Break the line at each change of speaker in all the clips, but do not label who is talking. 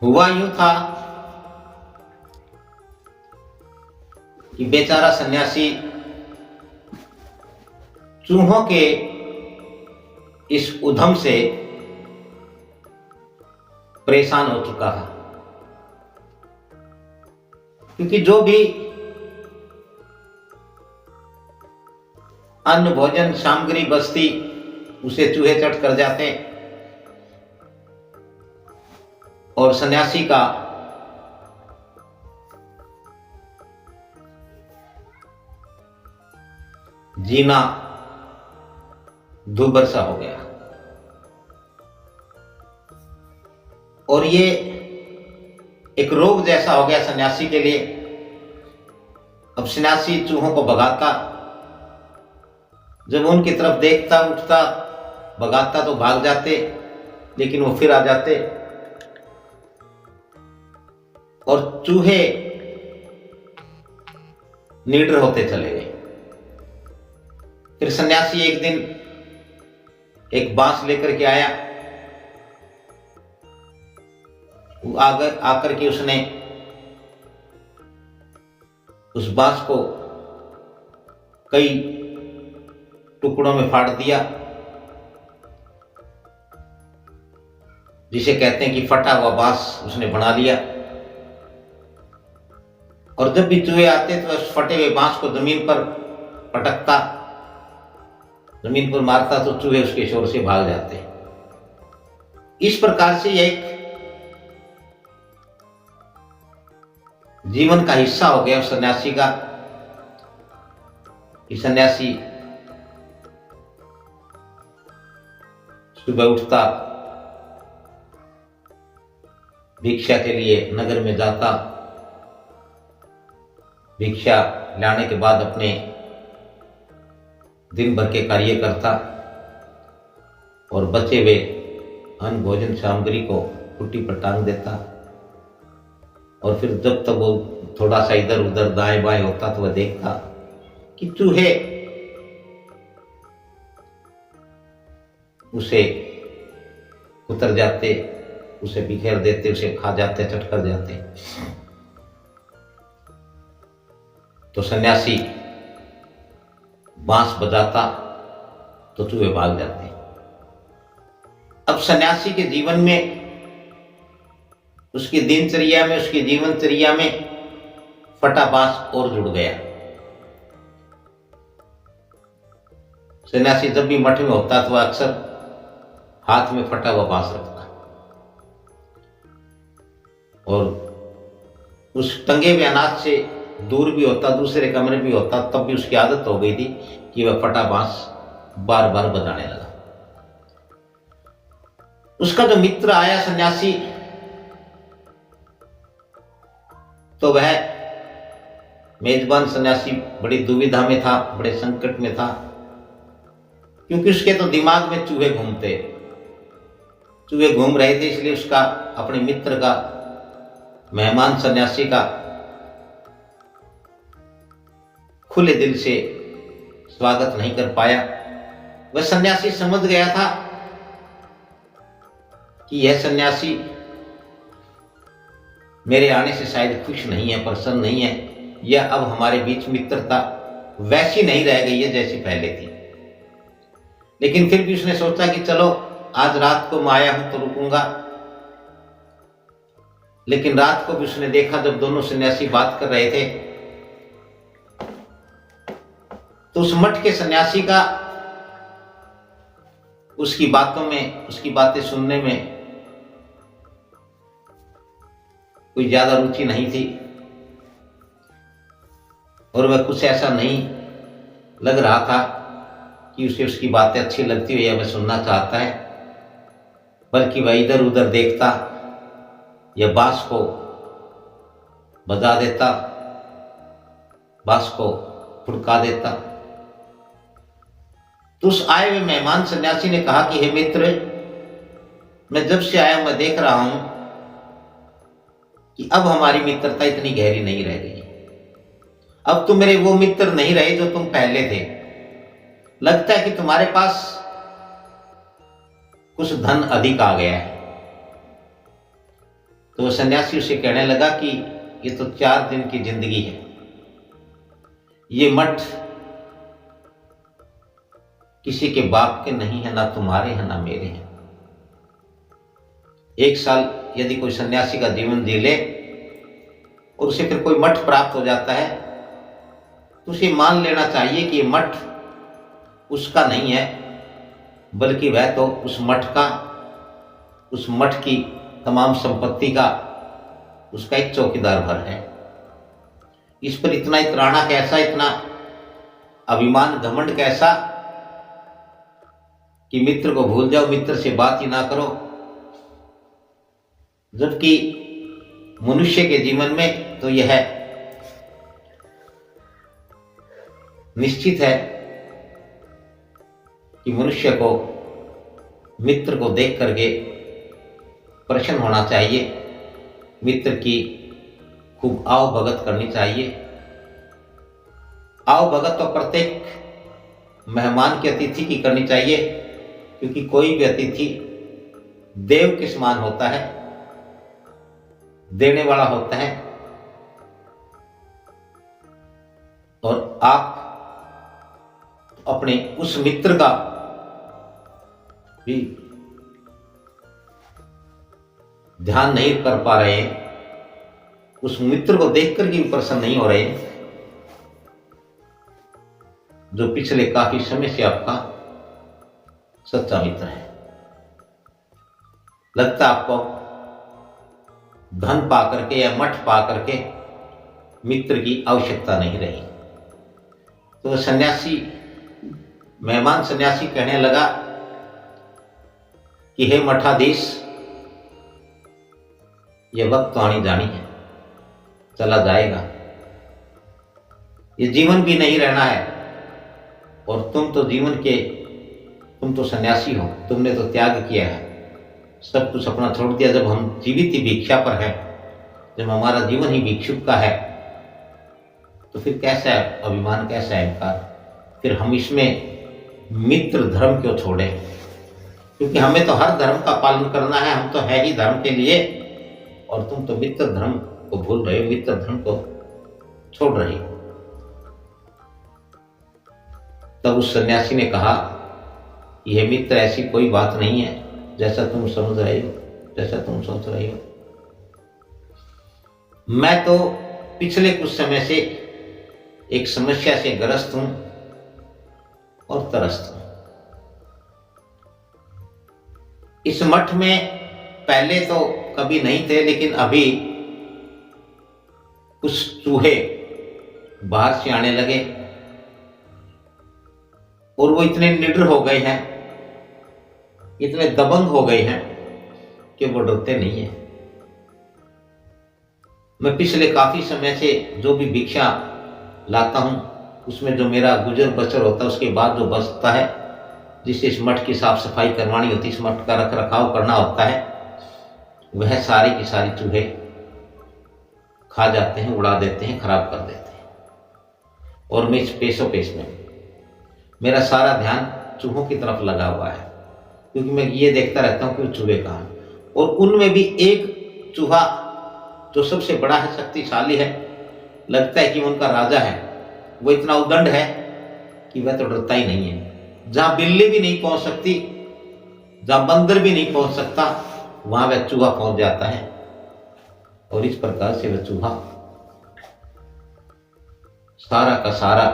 हुआ यूं था कि बेचारा सन्यासी चूहों के इस उधम से परेशान हो चुका है, क्योंकि जो भी अन्न भोजन सामग्री बस्ती उसे चूहे चट कर जाते और सन्यासी का जीना दूभर सा हो गया। और ये एक रोग जैसा हो गया सन्यासी के लिए। अब सन्यासी चूहों को भगाता, जब उनकी तरफ देखता उठता भगाता तो भाग जाते, लेकिन वो फिर आ जाते और चूहे निडर होते चले गए। फिर सन्यासी एक दिन एक बांस लेकर के आया। आकर के उसने उस बांस को कई टुकड़ों में फाड़ दिया, जिसे कहते हैं कि फटा हुआ बांस उसने बना लिया। और जब भी चूहे आते तो उस फटे हुए बांस को जमीन पर पटकता, जमीन पर मारता तो चूहे उसके शोर से भाग जाते। इस प्रकार से एक जीवन का हिस्सा हो गया सन्यासी का कि सन्यासी सुबह उठता, भिक्षा के लिए नगर में जाता, भिक्षा लाने के बाद अपने दिन भर के कार्य करता और बचे हुए अन्न भोजन सामग्री को कुट्टी पर टांग देता। और फिर जब तक वो थोड़ा सा इधर उधर दाएं बाएं होता तो वह देखता कि चूहे उसे उतर जाते, उसे बिखेर देते, उसे खा जाते, चट कर जाते। तो सन्यासी बांस बजाता तो चूहे भाग जाते। अब सन्यासी के जीवन में, उसकी दिनचर्या में, उसकी जीवनचर्या में फटा बांस और जुड़ गया। सन्यासी जब भी मठ में होता तो अक्सर हाथ में फटा हुआ बांस रखता और उस टंगे हुए अनाज से दूर भी होता, दूसरे कमरे भी होता, तब भी उसकी आदत हो गई थी कि वह फटा बांस बार बार बजाने लगा। उसका जो मित्र आया सन्यासी, तो वह मेजबान सन्यासी बड़ी दुविधा में था, बड़े संकट में था, क्योंकि उसके तो दिमाग में चूहे घूम रहे थे। इसलिए उसका, अपने मित्र का, मेहमान सन्यासी का खुले दिल से स्वागत नहीं कर पाया। वह सन्यासी समझ गया था कि यह सन्यासी मेरे आने से शायद खुश नहीं है, प्रसन्न नहीं है, या अब हमारे बीच मित्रता वैसी नहीं रह गई है जैसी पहले थी। लेकिन फिर भी उसने सोचा कि चलो आज रात को मैं आया हूं तो रुकूंगा। लेकिन रात को भी उसने देखा, जब दोनों सन्यासी बात कर रहे थे तो उस मठ के सन्यासी का उसकी बातों में, उसकी बातें सुनने में कोई ज्यादा रुचि नहीं थी और वह कुछ ऐसा नहीं लग रहा था कि उसे उसकी बातें अच्छी लगती हो या वह सुनना चाहता है, बल्कि वह इधर उधर देखता या बांस को बजा देता, बांस को फुड़का देता। तो उस आए हुए मेहमान सन्यासी ने कहा कि हे मित्र, मैं जब से आया मैं देख रहा हूं कि अब हमारी मित्रता इतनी गहरी नहीं रह गई। अब तुम मेरे वो मित्र नहीं रहे जो तुम पहले थे। लगता है कि तुम्हारे पास कुछ धन अधिक आ गया है। तो वो सन्यासी उसे कहने लगा कि ये तो 4 दिन की जिंदगी है, ये मठ किसी के बाप के नहीं है, ना तुम्हारे हैं ना मेरे हैं। 1 साल यदि कोई सन्यासी का जीवन जी ले और उसे फिर कोई मठ प्राप्त हो जाता है तो उसे मान लेना चाहिए कि ये मठ उसका नहीं है, बल्कि वह तो उस मठ की तमाम संपत्ति का उसका एक चौकीदार भर है। इस पर इतना इतराना कैसा, इतना अभिमान घमंड कैसा कि मित्र को भूल जाओ, मित्र से बात ही ना करो। जबकि मनुष्य के जीवन में तो यह निश्चित है कि मनुष्य को मित्र को देख करके प्रसन्न होना चाहिए, मित्र की खूब आओ भगत करनी चाहिए। आओ भगत तो प्रत्येक मेहमान के अतिथि की करनी चाहिए, क्योंकि कोई भी अतिथि देव के समान होता है, देने वाला होता है। और आप अपने उस मित्र का भी ध्यान नहीं कर पा रहे हैं, उस मित्र को देखकर भी प्रसन्न नहीं हो रहे हैं, जो पिछले काफी समय से आपका सच्चा मित्र है। लगता आपको धन पा करके या मठ पा करके मित्र की आवश्यकता नहीं रही। तो सन्यासी, मेहमान सन्यासी कहने लगा कि हे मठाधीश, यह वक्त तो आनी जानी है, चला जाएगा, ये जीवन भी नहीं रहना है। और तुम तो सन्यासी हो, तुमने तो त्याग किया है, सब कुछ अपना छोड़ दिया। जब हम जीवित ही भिक्षा पर हैं, जब हमारा जीवन ही भिक्षुक का है, तो फिर कैसा है अभिमान, कैसा है अहंकार? फिर हम इसमें मित्र धर्म क्यों छोड़े? क्योंकि हमें तो हर धर्म का पालन करना है, हम तो है ही धर्म के लिए, और तुम तो मित्र धर्म को भूल रहे हो, मित्र धर्म को छोड़ रहे हो। तब उस सन्यासी ने कहा, यह मित्र ऐसी कोई बात नहीं है जैसा तुम समझ रहे हो, जैसा तुम सोच रहे हो। मैं तो पिछले कुछ समय से एक समस्या से ग्रस्त हूं और त्रस्त हूं। इस मठ में पहले तो कभी नहीं थे, लेकिन अभी कुछ चूहे बाहर से आने लगे और वो इतने निडर हो गए हैं, इतने दबंग हो गए हैं कि वो डरते नहीं है। मैं पिछले काफी समय से जो भी भिक्षा लाता हूं, उसमें जो मेरा गुजर बसर होता है, उसके बाद जो बचता है, जिससे इस मठ की साफ सफाई करवानी होती है, इस मठ का रख रखाव करना होता है, वह सारी की सारी चूहे खा जाते हैं, उड़ा देते हैं, खराब कर देते हैं। और मैं इस पेशो पेश में मेरा सारा ध्यान चूहों की तरफ लगा हुआ है, क्योंकि मैं ये देखता रहता हूं कि वो चूहे कहाँ हैं। और उनमें भी एक चूहा जो सबसे बड़ा है, शक्तिशाली है, लगता है कि वो उनका राजा है, वो इतना उदंड है कि वह तो डरता ही नहीं है। जहां बिल्ली भी नहीं पहुंच सकती, जहां बंदर भी नहीं पहुंच सकता, वहां वह चूहा पहुंच जाता है। और इस प्रकार से वह चूहा सारा का सारा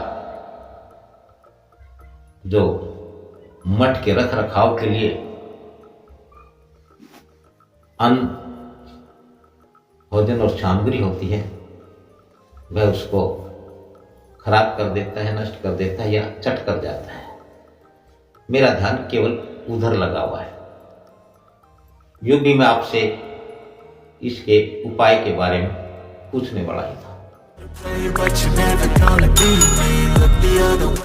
जो मठ के रख रखाव के लिए अन्न, भोजन और सामग्री होती है, वह उसको खराब कर देता है, नष्ट कर देता है या चट कर जाता है। मेरा ध्यान केवल उधर लगा हुआ है। यूं भी मैं आपसे इसके उपाय के बारे में पूछने वाला ही था।